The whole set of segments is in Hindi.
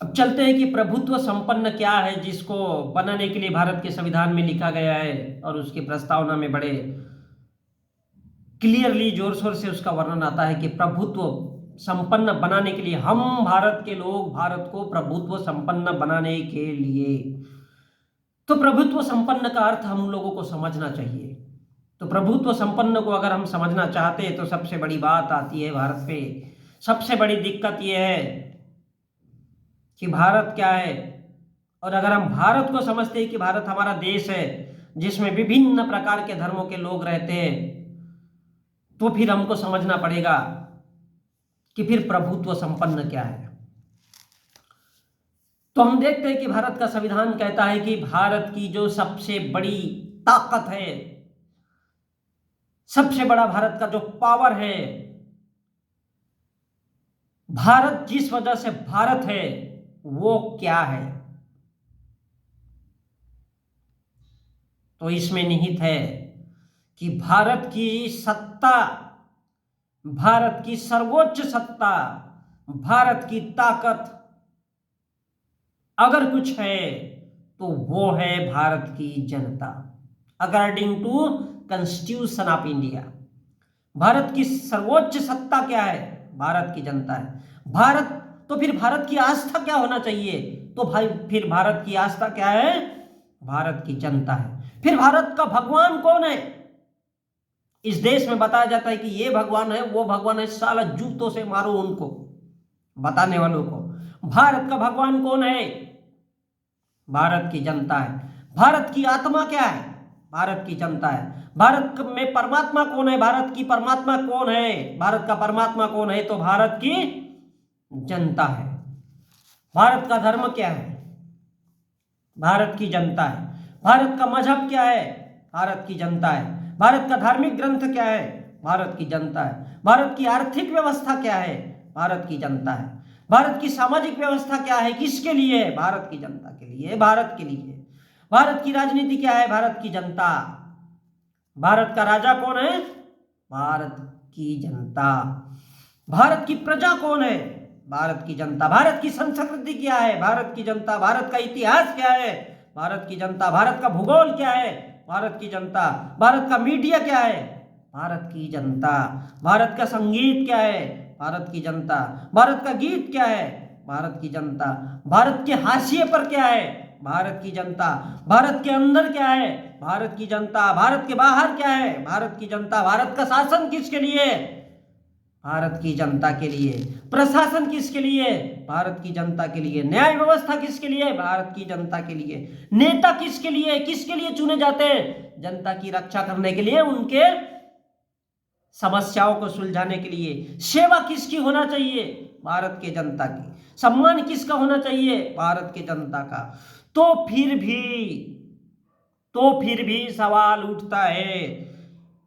अब चलते हैं कि प्रभुत्व संपन्न क्या है, जिसको बनाने के लिए भारत के संविधान में लिखा गया है और उसकी प्रस्तावना में बड़े क्लियरली जोर शोर से उसका वर्णन आता है कि प्रभुत्व संपन्न बनाने के लिए हम भारत के लोग भारत को प्रभुत्व संपन्न बनाने के लिए, तो प्रभुत्व संपन्न का अर्थ हम लोगों को समझना चाहिए। तो प्रभुत्व संपन्न को अगर हम समझना चाहते हैं तो सबसे बड़ी बात आती है भारत पे। सबसे बड़ी दिक्कत यह है कि भारत क्या है, और अगर हम भारत को समझते हैं कि भारत हमारा देश है जिसमें विभिन्न प्रकार के धर्मों के लोग रहते हैं, तो फिर हमको समझना पड़ेगा कि फिर प्रभुत्व संपन्न क्या है। तो हम देखते हैं कि भारत का संविधान कहता है कि भारत की जो सबसे बड़ी ताकत है, सबसे बड़ा भारत का जो पावर है, भारत जिस वजह से भारत है वो क्या है, तो इसमें निहित है कि भारत की सत्ता, भारत की सर्वोच्च सत्ता, भारत की ताकत अगर कुछ है तो वो है भारत की जनता। According to constitution of India, Bharat की सर्वोच्च सत्ता क्या है? भारत की जनता है। भारत, तो फिर भारत की आस्था क्या होना चाहिए? तो भाई फिर भारत की आस्था क्या है? भारत की जनता है। फिर भारत का भगवान कौन है? इस देश में बताया जाता है कि ये भगवान है, वो भगवान है, साला जूतों से मारो उनको, बताने वालों को। भारत का भगवान कौन है? भारत की जनता है। भारत की आत्मा क्या है? भारत की जनता है। भारत में परमात्मा कौन है? भारत की परमात्मा कौन है? भारत का परमात्मा कौन है? तो भारत की जनता है। भारत का धर्म क्या है? भारत की जनता है। भारत का मजहब क्या है? भारत की जनता है। भारत का धार्मिक ग्रंथ क्या है? भारत की जनता है। भारत की आर्थिक व्यवस्था क्या है? भारत की जनता है। भारत की सामाजिक व्यवस्था क्या है? किसके लिए? भारत की जनता के लिए, भारत के लिए। भारत की राजनीति क्या है? भारत की जनता। भारत का राजा कौन है? भारत की जनता। भारत की प्रजा कौन है? भारत की जनता। भारत की संस्कृति क्या है? भारत की जनता। भारत का इतिहास क्या है? भारत की जनता। भारत का भूगोल क्या है? भारत की जनता। भारत का मीडिया क्या है? भारत की जनता। भारत का संगीत क्या है? भारत की जनता। भारत का गीत क्या है? भारत की जनता। भारत के हाशिए पर क्या है? भारत की जनता। भारत के अंदर क्या है? भारत की जनता। भारत के बाहर क्या है? भारत की जनता। भारत का शासन किसके लिए? भारत की जनता के लिए। प्रशासन किसके लिए? भारत की जनता के लिए। न्याय व्यवस्था किसके लिए? भारत की जनता के लिए। नेता किसके लिए, किसके लिए चुने जाते हैं? जनता की रक्षा करने के लिए, उनके समस्याओं को सुलझाने के लिए। सेवा किसकी होना चाहिए? भारत के जनता की। सम्मान किसका होना चाहिए? भारत के जनता का। तो फिर भी सवाल उठता है,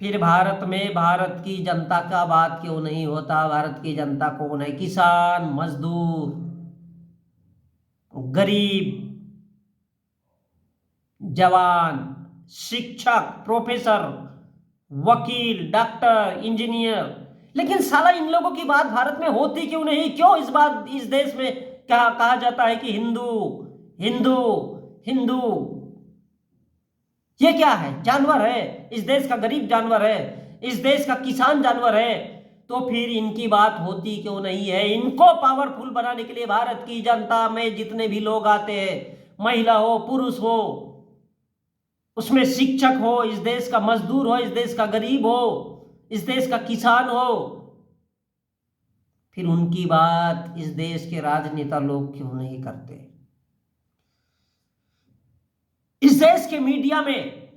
फिर भारत में भारत की जनता का बात क्यों नहीं होता? भारत की जनता कौन है? किसान, मजदूर, गरीब, जवान, शिक्षक, प्रोफेसर, वकील, डॉक्टर, इंजीनियर। लेकिन साला इन लोगों की बात भारत में होती क्यों नहीं? क्यों इस देश में क्या कहा जाता है कि हिंदू हिंदू हिंदू? ये क्या है? जानवर है, इस देश का गरीब जानवर है, इस देश का किसान जानवर है। तो फिर इनकी बात होती क्यों नहीं है? इनको पावरफुल बनाने के लिए भारत की जनता में जितने भी लोग आते हैं, महिला हो, पुरुष हो, उसमें शिक्षक हो, इस देश का मजदूर हो, इस देश का गरीब हो, इस देश का किसान हो, फिर उनकी बात इस देश के राजनेता लोग क्यों नहीं करते? इस देश के मीडिया में,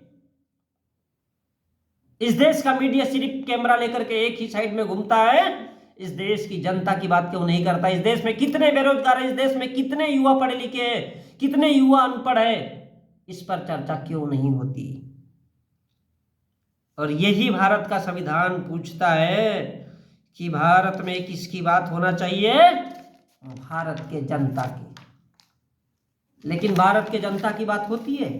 इस देश का मीडिया सिर्फ कैमरा लेकर के एक ही साइड में घूमता है, इस देश की जनता की बात क्यों नहीं करता? इस देश में कितने बेरोजगार हैं? इस देश में कितने युवा पढ़े लिखे हैं? कितने युवा अनपढ़ है? इस पर चर्चा क्यों नहीं होती? और यही भारत का संविधान पूछता है कि भारत में किसकी बात होना चाहिए? भारत के जनता की। लेकिन भारत के जनता की बात होती है?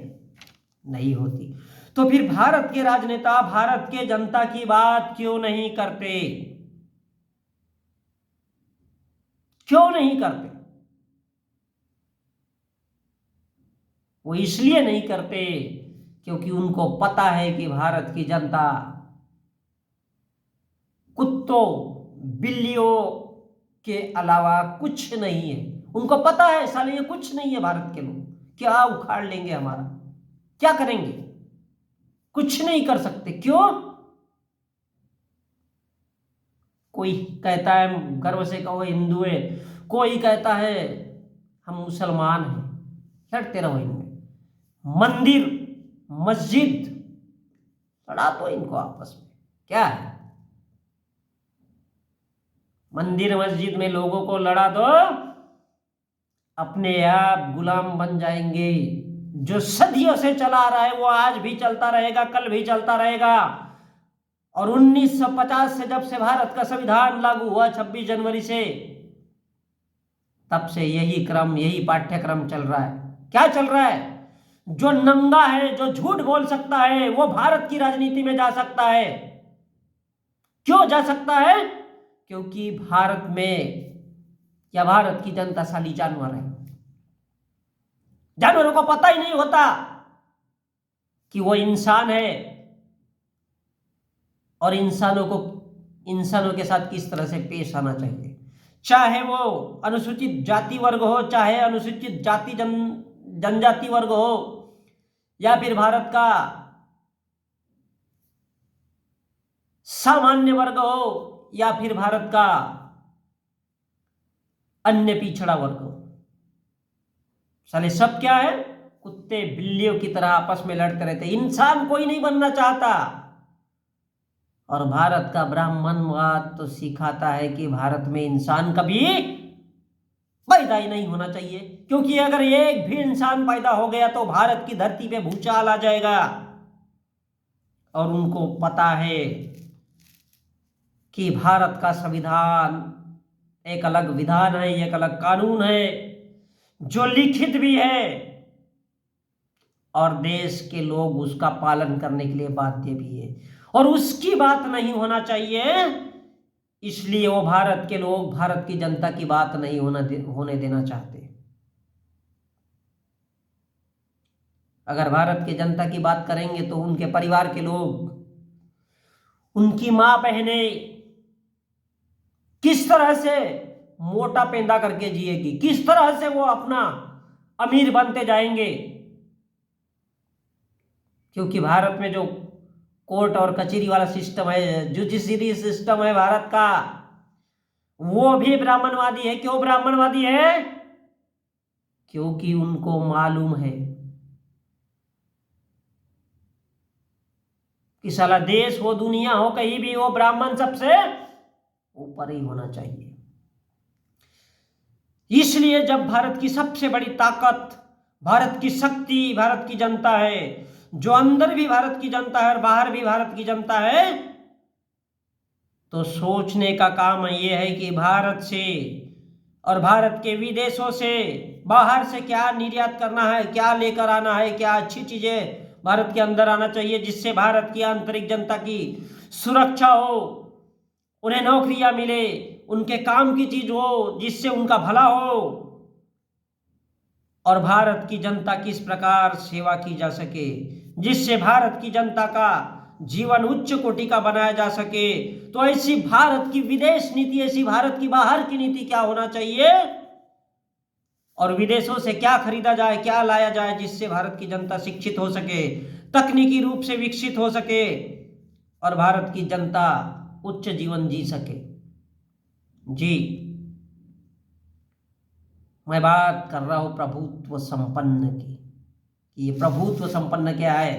नहीं होती। तो फिर भारत के राजनेता भारत के जनता की बात क्यों नहीं करते? क्यों नहीं करते? वो इसलिए नहीं करते क्योंकि उनको पता है कि भारत की जनता कुत्तों बिल्लियों के अलावा कुछ नहीं है। उनको पता है साले ये कुछ नहीं है, भारत के लोग क्या उखाड़ लेंगे हमारा, क्या करेंगे, कुछ नहीं कर सकते। क्यों? कोई कहता है गर्व से कहो हिंदू है, कोई कहता है हम मुसलमान हैं, लड़ते रहो इनमें। मंदिर मस्जिद लड़ा तो इनको आपस में, क्या है? मंदिर मस्जिद में लोगों को लड़ा दो, अपने आप गुलाम बन जाएंगे। जो सदियों से चला आ रहा है वो आज भी चलता रहेगा, कल भी चलता रहेगा। और 1950 से जब से भारत का संविधान लागू हुआ 26 जनवरी से, तब से यही क्रम, यही पाठ्यक्रम चल रहा है। क्या चल रहा है? जो नंगा है, जो झूठ बोल सकता है, वो भारत की राजनीति में जा सकता है। क्यों जा सकता है? क्योंकि भारत में या भारत की जनता साली जानवर है। जानवरों को पता ही नहीं होता कि वो इंसान है और इंसानों के साथ किस तरह से पेश आना चाहिए। चाहे वो अनुसूचित जाति वर्ग हो, चाहे अनुसूचित जाति जनजाति वर्ग हो, या फिर भारत का सामान्य वर्ग हो, या फिर भारत का अन्य पिछड़ा वर्ग हो। साले सब क्या है? कुत्ते बिल्लियों की तरह आपस में लड़ते रहते। इंसान कोई नहीं बनना चाहता। और भारत का ब्राह्मणवाद तो सिखाता है कि भारत में इंसान कभी पैदा ही नहीं होना चाहिए, क्योंकि अगर एक भी इंसान पैदा हो गया तो भारत की धरती पे भूचाल आ जाएगा। और उनको पता है कि भारत का संविधान एक अलग विधान है, एक अलग कानून है जो लिखित भी है और देश के लोग उसका पालन करने के लिए बाध्य भी है। और उसकी बात नहीं होना चाहिए, इसलिए वो भारत के लोग भारत की जनता की बात नहीं होने देना चाहते। अगर भारत की जनता की बात करेंगे तो उनके परिवार के लोग, उनकी मां बहनें किस तरह से मोटा पेंदा करके जिएगी, किस तरह से वो अपना अमीर बनते जाएंगे। क्योंकि भारत में जो कोर्ट और कचहरी वाला सिस्टम है, जुडिशरी सिस्टम है भारत का, वो भी ब्राह्मणवादी है। क्यों ब्राह्मणवादी है? क्योंकि उनको मालूम है कि साला देश हो दुनिया हो कहीं भी हो, ब्राह्मण सबसे ऊपर ही होना चाहिए। इसलिए जब भारत की सबसे बड़ी ताकत, भारत की शक्ति भारत की जनता है, जो अंदर भी भारत की जनता है और बाहर भी भारत की जनता है, तो सोचने का काम यह है कि भारत से और भारत के विदेशों से, बाहर से क्या निर्यात करना है, क्या लेकर आना है, क्या अच्छी चीजें भारत के अंदर आना चाहिए जिससे भारत की आंतरिक जनता की सुरक्षा हो, उन्हें नौकरियां मिले, उनके काम की चीज हो जिससे उनका भला हो, और भारत की जनता किस प्रकार सेवा की जा सके जिससे भारत की जनता का जीवन उच्च कोटि का बनाया जा सके। तो ऐसी भारत की विदेश नीति, ऐसी भारत की बाहर की नीति क्या होना चाहिए, और विदेशों से क्या खरीदा जाए, क्या लाया जाए जिससे भारत की जनता शिक्षित हो सके, तकनीकी रूप से विकसित हो सके और भारत की जनता उच्च जीवन जी सके। जी, मैं बात कर रहा हूं प्रभुत्व संपन्न की। ये प्रभुत्व संपन्न क्या है?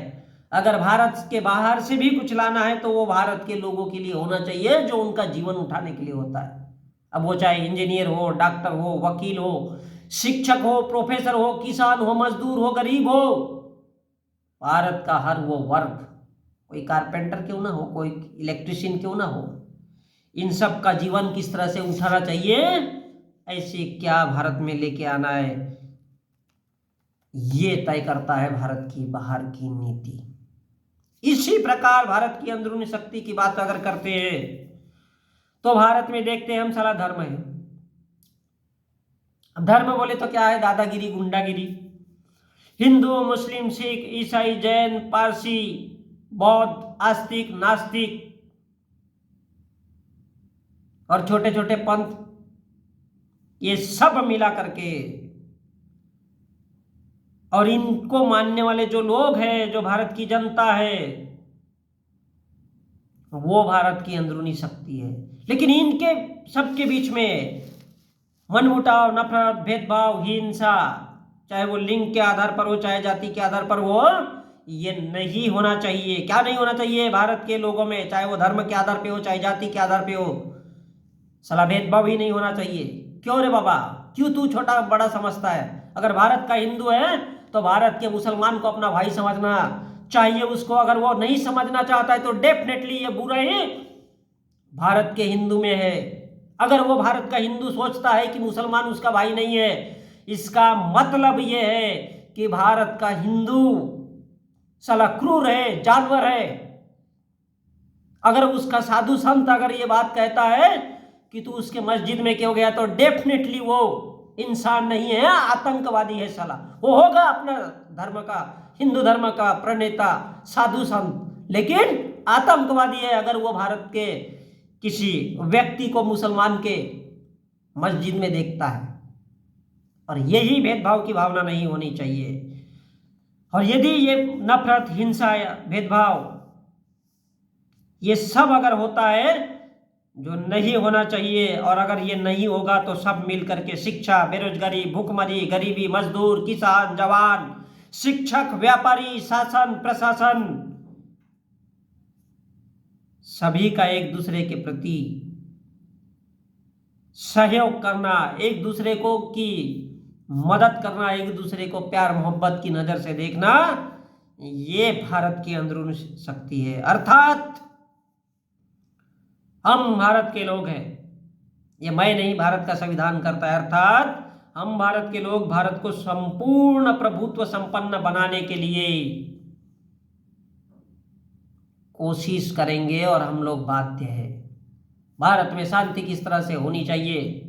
अगर भारत के बाहर से भी कुछ लाना है तो वो भारत के लोगों के लिए होना चाहिए जो उनका जीवन उठाने के लिए होता है। अब वो चाहे इंजीनियर हो, डॉक्टर हो, वकील हो, शिक्षक हो, प्रोफेसर हो, किसान हो, मजदूर हो, गरीब हो, भारत का हर वो वर्ग, कोई कारपेंटर क्यों ना हो, कोई इलेक्ट्रिशियन क्यों ना हो, इन सब का जीवन किस तरह से उठाना चाहिए, ऐसे क्या भारत में लेके आना है, ये तय करता है भारत की बाहर की नीति। इसी प्रकार भारत की अंदरूनी शक्ति की बात अगर करते हैं तो भारत में देखते हैं हम सारा धर्म है। अब धर्म बोले तो क्या है? दादागिरी, गुंडागिरी, हिंदू, मुस्लिम, सिख, ईसाई, जैन, पारसी, बौद्ध, आस्तिक, नास्तिक और छोटे छोटे पंथ, ये सब मिला करके, और इनको मानने वाले जो लोग हैं, जो भारत की जनता है, वो भारत की अंदरूनी शक्ति है। लेकिन इनके सबके बीच में मनमुटाव, नफरत, भेदभाव, हिंसा, चाहे वो लिंग के आधार पर हो, चाहे जाति के आधार पर हो, ये नहीं होना चाहिए। क्या नहीं होना चाहिए भारत के लोगों में? चाहे वो धर्म के आधार पे हो, चाहे जाति के आधार पे हो, साला भेदभाव ही नहीं होना चाहिए। क्यों रे बाबा, क्यों तू छोटा बड़ा समझता है? अगर भारत का हिंदू है तो भारत के मुसलमान को अपना भाई समझना चाहिए उसको। अगर वो नहीं समझना चाहता है तो डेफिनेटली ये बुराई भारत के हिंदू में है। अगर वो भारत का हिंदू सोचता है कि मुसलमान उसका भाई नहीं है, इसका मतलब ये है कि भारत का हिंदू साला क्रूर है, जानवर है। अगर उसका साधु संत अगर ये बात कहता है कि तू उसके मस्जिद में क्यों गया, तो डेफिनेटली वो इंसान नहीं है, आतंकवादी है साला। वो होगा अपना धर्म का, हिंदू धर्म का प्रणेता, साधु संत, लेकिन आतंकवादी है अगर वो भारत के किसी व्यक्ति को मुसलमान के मस्जिद में देखता है। और यही भेदभाव की भावना नहीं होनी चाहिए। और यदि ये नफरत, हिंसा, भेदभाव ये सब अगर होता है, जो नहीं होना चाहिए, और अगर ये नहीं होगा तो सब मिलकर के शिक्षा, बेरोजगारी, भूखमरी, गरीबी, मजदूर, किसान, जवान, शिक्षक, व्यापारी, शासन, प्रशासन, सभी का एक दूसरे के प्रति सहयोग करना, एक दूसरे को की मदद करना, एक दूसरे को प्यार मोहब्बत की नजर से देखना, ये भारत की अंदरूनी शक्ति है। अर्थात हम भारत के लोग हैं, ये मैं नहीं, भारत का संविधान करता है। अर्थात हम भारत के लोग भारत को संपूर्ण प्रभुत्व संपन्न बनाने के लिए कोशिश करेंगे, और हम लोग बाध्य हैं। भारत में शांति किस तरह से होनी चाहिए?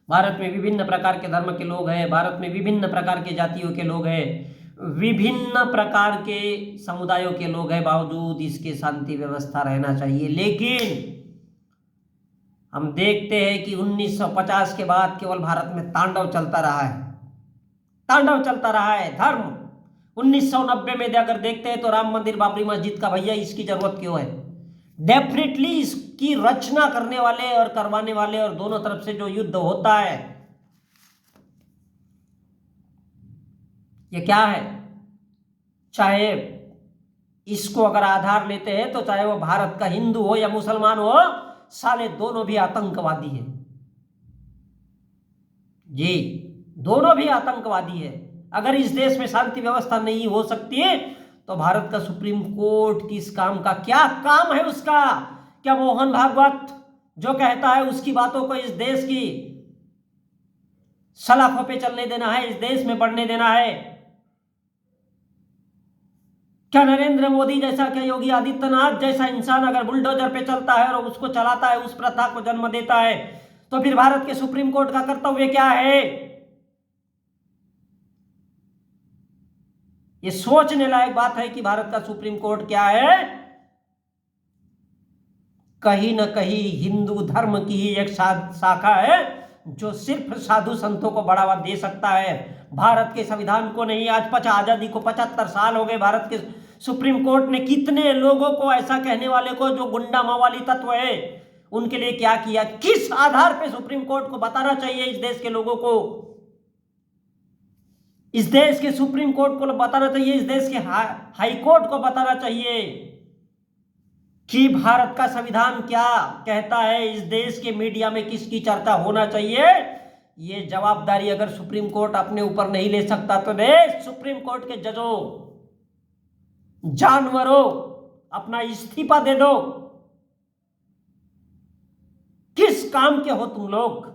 भारत में विभिन्न प्रकार के धर्म के लोग हैं, भारत में विभिन्न प्रकार के जातियों के लोग हैं, विभिन्न प्रकार के समुदायों के लोग हैं, बावजूद इसके शांति व्यवस्था रहना चाहिए। लेकिन हम देखते हैं कि 1950 के बाद केवल भारत में तांडव चलता रहा है, तांडव चलता रहा है धर्म। 1990 में अगर देखते हैं तो राम मंदिर, बाबरी मस्जिद का भैया इसकी जरूरत क्यों है? डेफिनेटली इसकी रचना करने वाले और करवाने वाले, और दोनों तरफ से जो युद्ध होता है, ये क्या है? चाहे इसको अगर आधार लेते हैं तो चाहे वो भारत का हिंदू हो या मुसलमान हो, साले दोनों भी आतंकवादी है जी, दोनों भी आतंकवादी है। अगर इस देश में शांति व्यवस्था नहीं हो सकती है तो भारत का सुप्रीम कोर्ट किस काम का? क्या काम है उसका? क्या मोहन भागवत जो कहता है उसकी बातों को इस देश की सलाखों पे चलने देना है, इस देश में बढ़ने देना है? क्या नरेंद्र मोदी जैसा, क्या योगी आदित्यनाथ जैसा इंसान अगर बुलडोजर पे चलता है और उसको चलाता है, उस प्रथा को जन्म देता है, तो फिर भारत के सुप्रीम कोर्ट का कर्तव्य क्या है? ये सोचने लायक बात है कि भारत का सुप्रीम कोर्ट क्या है? कहीं ना कहीं हिंदू धर्म की ही एक शाखा है जो सिर्फ साधु संतों को बढ़ावा दे सकता है, भारत के संविधान को नहीं। आज आजादी को 75 साल हो गए। भारत के सुप्रीम कोर्ट ने कितने लोगों को, ऐसा कहने वाले को जो गुंडा मावाली तत्व है, उनके लिए क्या किया? किस आधार पे सुप्रीम कोर्ट को बताना चाहिए इस देश के लोगों को, इस देश के सुप्रीम कोर्ट को बताना चाहिए, इस देश के हाई कोर्ट को बताना चाहिए कि भारत का संविधान क्या कहता है, इस देश के मीडिया में किसकी चर्चा होना चाहिए। ये जवाबदारी अगर सुप्रीम कोर्ट अपने ऊपर नहीं ले सकता तो देश सुप्रीम कोर्ट के जजों, जानवरों, अपना इस्तीफा दे दो। किस काम के हो तुम लोग?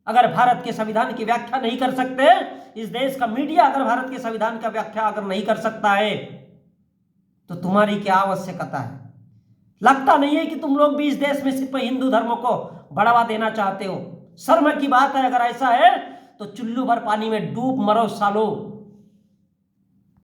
अगर भारत के संविधान की व्याख्या नहीं कर सकते, इस देश का मीडिया अगर भारत के संविधान का व्याख्या अगर नहीं कर सकता है, तो तुम्हारी क्या आवश्यकता है? लगता नहीं है कि तुम लोग भी इस देश में सिर्फ हिंदू धर्म को बढ़ावा देना चाहते हो। शर्म की बात है। अगर ऐसा है तो चुल्लू भर पानी में डूब मरो सालो।